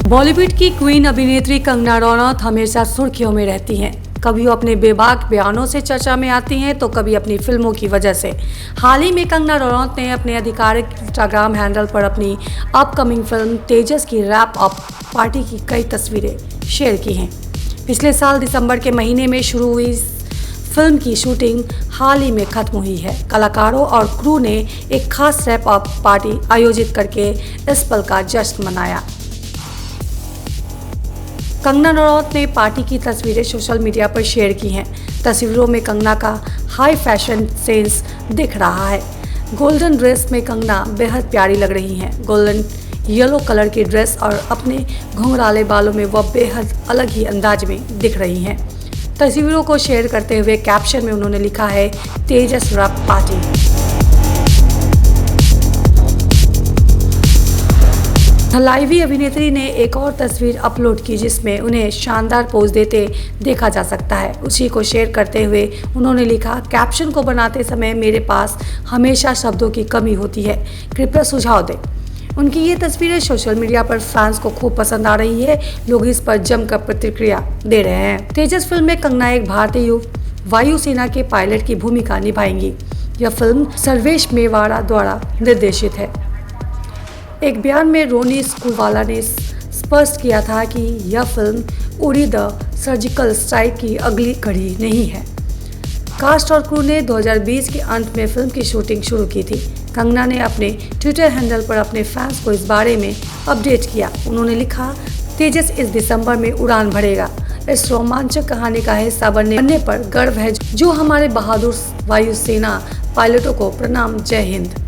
बॉलीवुड की क्वीन अभिनेत्री कंगना रनौत हमेशा सुर्खियों में रहती हैं। कभी वो अपने बेबाक बयानों से चर्चा में आती हैं तो कभी अपनी फिल्मों की वजह से। हाल ही में कंगना रनौत ने अपने आधिकारिक इंस्टाग्राम हैंडल पर अपनी अपकमिंग फिल्म तेजस की रैप अप पार्टी की कई तस्वीरें शेयर की हैं। पिछले साल दिसंबर के महीने में शुरू हुई इस फिल्म की शूटिंग हाल ही में खत्म हुई है। कलाकारों और क्रू ने एक खास रैप अप पार्टी आयोजित करके इस पल का जश्न मनाया। कंगना रनौत ने पार्टी की तस्वीरें सोशल मीडिया पर शेयर की हैं। तस्वीरों में कंगना का हाई फैशन सेंस दिख रहा है। गोल्डन ड्रेस में कंगना बेहद प्यारी लग रही हैं। गोल्डन येलो कलर की ड्रेस और अपने घुंघराले बालों में वह बेहद अलग ही अंदाज में दिख रही हैं। तस्वीरों को शेयर करते हुए कैप्शन में उन्होंने लिखा है, तेजस रैप पार्टी। हलाइवी अभिनेत्री ने एक और तस्वीर अपलोड की जिसमें उन्हें शानदार पोज देते देखा जा सकता है। उसी को शेयर करते हुए उन्होंने लिखा, कैप्शन को बनाते समय मेरे पास हमेशा शब्दों की कमी होती है, कृपया सुझाव दें। उनकी ये तस्वीरें सोशल मीडिया पर फैंस को खूब पसंद आ रही है। लोग इस पर जमकर प्रतिक्रिया दे रहे हैं। तेजस फिल्म में कंगना एक भारतीय वायुसेना के पायलट की भूमिका निभाएंगी। यह फिल्म सर्वेश मेवाड़ा द्वारा निर्देशित है। एक बयान में रोनी स्कूलवाला ने स्पष्ट किया था कि यह फिल्म उड़ी द सर्जिकल स्ट्राइक की अगली कड़ी नहीं है। कास्ट और क्रू ने 2020 के अंत में फिल्म की शूटिंग शुरू की थी। कंगना ने अपने ट्विटर हैंडल पर अपने फैंस को इस बारे में अपडेट किया। उन्होंने लिखा, तेजस इस दिसंबर में उड़ान भरेगा। इस रोमांचक कहानी का हिस्सा बनने पर गर्व है। जो हमारे बहादुर वायुसेना पायलटों को प्रणाम। जय हिंद।